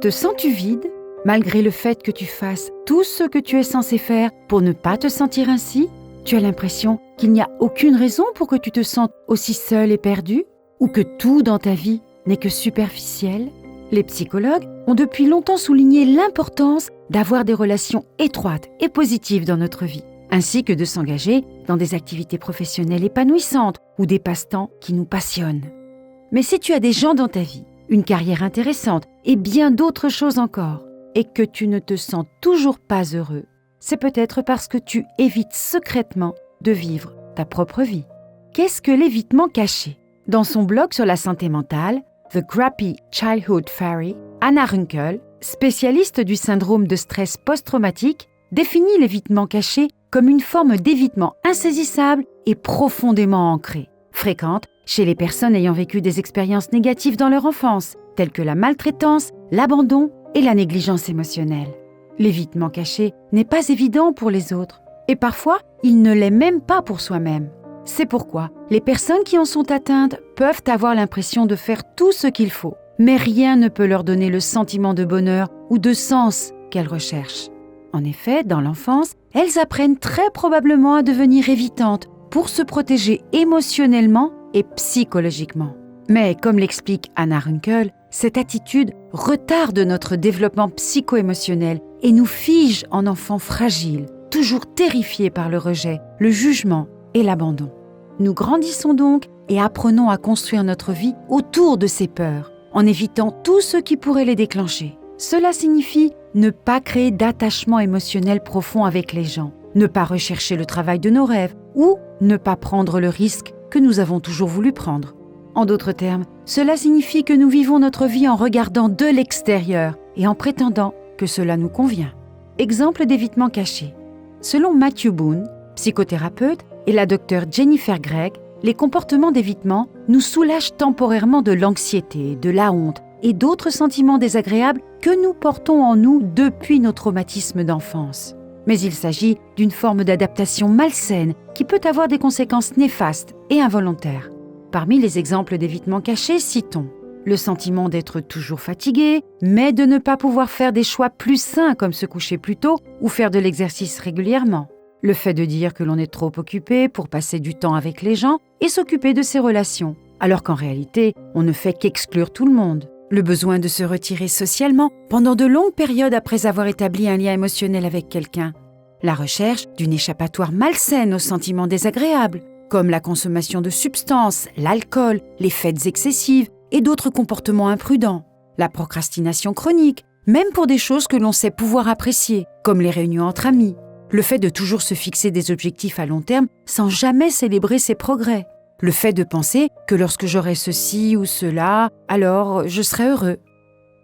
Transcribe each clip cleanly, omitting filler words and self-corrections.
Te sens-tu vide, malgré le fait que tu fasses tout ce que tu es censé faire pour ne pas te sentir ainsi? Tu as l'impression qu'il n'y a aucune raison pour que tu te sentes aussi seul et perdu? Ou que tout dans ta vie n'est que superficiel? Les psychologues ont depuis longtemps souligné l'importance d'avoir des relations étroites et positives dans notre vie, ainsi que de s'engager dans des activités professionnelles épanouissantes ou des passe-temps qui nous passionnent. Mais si tu as des gens dans ta vie, une carrière intéressante et bien d'autres choses encore, et que tu ne te sens toujours pas heureux, c'est peut-être parce que tu évites secrètement de vivre ta propre vie. Qu'est-ce que l'évitement caché? Dans son blog sur la santé mentale, The Crappy Childhood Fairy, Anna Runkle, spécialiste du syndrome de stress post-traumatique, définit l'évitement caché comme une forme d'évitement insaisissable et profondément ancrée, fréquente chez les personnes ayant vécu des expériences négatives dans leur enfance, telles que la maltraitance, l'abandon et la négligence émotionnelle. L'évitement caché n'est pas évident pour les autres, et parfois, il ne l'est même pas pour soi-même. C'est pourquoi les personnes qui en sont atteintes peuvent avoir l'impression de faire tout ce qu'il faut, mais rien ne peut leur donner le sentiment de bonheur ou de sens qu'elles recherchent. En effet, dans l'enfance, elles apprennent très probablement à devenir évitantes pour se protéger émotionnellement et psychologiquement. Mais comme l'explique Anna Runkle, cette attitude retarde notre développement psycho-émotionnel et nous fige en enfants fragiles, toujours terrifiés par le rejet, le jugement et l'abandon. Nous grandissons donc et apprenons à construire notre vie autour de ces peurs, en évitant tout ce qui pourrait les déclencher. Cela signifie ne pas créer d'attachement émotionnel profond avec les gens, ne pas rechercher le travail de nos rêves ou ne pas prendre le risque que nous avons toujours voulu prendre. En d'autres termes, cela signifie que nous vivons notre vie en regardant de l'extérieur et en prétendant que cela nous convient. Exemple d'évitement caché. Selon Matthew Boone, psychothérapeute, et la docteure Jennifer Gregg, les comportements d'évitement nous soulagent temporairement de l'anxiété, de la honte et d'autres sentiments désagréables que nous portons en nous depuis nos traumatismes d'enfance. Mais il s'agit d'une forme d'adaptation malsaine qui peut avoir des conséquences néfastes et involontaires. Parmi les exemples d'évitement caché, citons le sentiment d'être toujours fatigué, mais de ne pas pouvoir faire des choix plus sains comme se coucher plus tôt ou faire de l'exercice régulièrement. Le fait de dire que l'on est trop occupé pour passer du temps avec les gens et s'occuper de ses relations, alors qu'en réalité, on ne fait qu'exclure tout le monde. Le besoin de se retirer socialement pendant de longues périodes après avoir établi un lien émotionnel avec quelqu'un. La recherche d'une échappatoire malsaine aux sentiments désagréables, comme la consommation de substances, l'alcool, les fêtes excessives et d'autres comportements imprudents. La procrastination chronique, même pour des choses que l'on sait pouvoir apprécier, comme les réunions entre amis. Le fait de toujours se fixer des objectifs à long terme sans jamais célébrer ses progrès. Le fait de penser que lorsque j'aurai ceci ou cela, alors je serai heureux.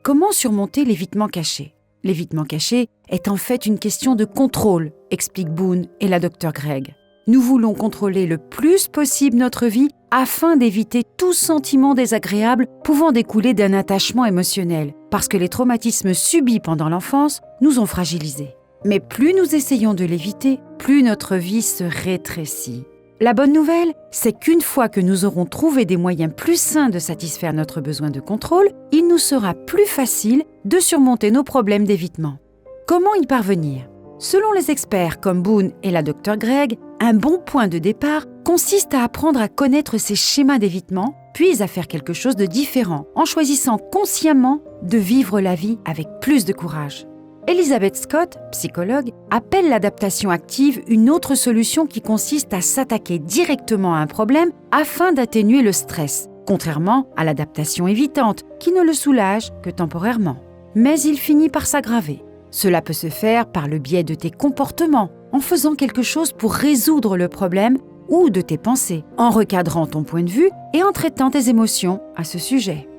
Comment surmonter l'évitement caché? L'évitement caché est en fait une question de contrôle, explique Boone et la docteure Gregg. Nous voulons contrôler le plus possible notre vie afin d'éviter tout sentiment désagréable pouvant découler d'un attachement émotionnel, parce que les traumatismes subis pendant l'enfance nous ont fragilisés. Mais plus nous essayons de l'éviter, plus notre vie se rétrécit. La bonne nouvelle, c'est qu'une fois que nous aurons trouvé des moyens plus sains de satisfaire notre besoin de contrôle, il nous sera plus facile de surmonter nos problèmes d'évitement. Comment y parvenir? Selon les experts comme Boone et la docteure Gregg, un bon point de départ consiste à apprendre à connaître ces schémas d'évitement, puis à faire quelque chose de différent, en choisissant consciemment de vivre la vie avec plus de courage. Elizabeth Scott, psychologue, appelle l'adaptation active une autre solution qui consiste à s'attaquer directement à un problème afin d'atténuer le stress, contrairement à l'adaptation évitante, qui ne le soulage que temporairement. Mais il finit par s'aggraver. Cela peut se faire par le biais de tes comportements, en faisant quelque chose pour résoudre le problème, ou de tes pensées, en recadrant ton point de vue et en traitant tes émotions à ce sujet.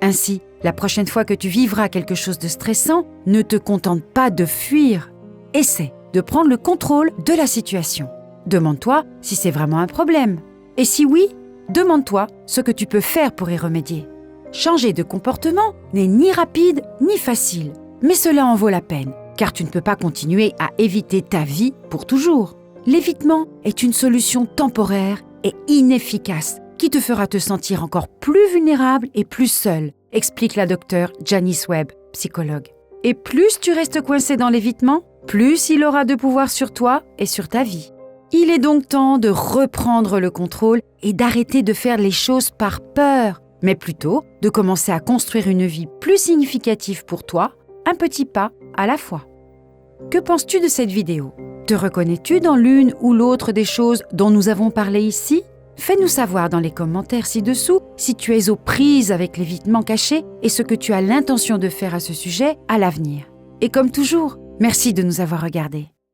Ainsi, la prochaine fois que tu vivras quelque chose de stressant, ne te contente pas de fuir. Essaie de prendre le contrôle de la situation. Demande-toi si c'est vraiment un problème. Et si oui, demande-toi ce que tu peux faire pour y remédier. Changer de comportement n'est ni rapide ni facile, mais cela en vaut la peine, car tu ne peux pas continuer à éviter ta vie pour toujours. L'évitement est une solution temporaire et inefficace qui te fera te sentir encore plus vulnérable et plus seul, explique la docteure Janice Webb, psychologue. Et plus tu restes coincé dans l'évitement, plus il aura de pouvoir sur toi et sur ta vie. Il est donc temps de reprendre le contrôle et d'arrêter de faire les choses par peur, mais plutôt de commencer à construire une vie plus significative pour toi, un petit pas à la fois. Que penses-tu de cette vidéo ? Te reconnais-tu dans l'une ou l'autre des choses dont nous avons parlé ici ? Fais-nous savoir dans les commentaires ci-dessous si tu es aux prises avec l'évitement caché et ce que tu as l'intention de faire à ce sujet à l'avenir. Et comme toujours, merci de nous avoir regardés.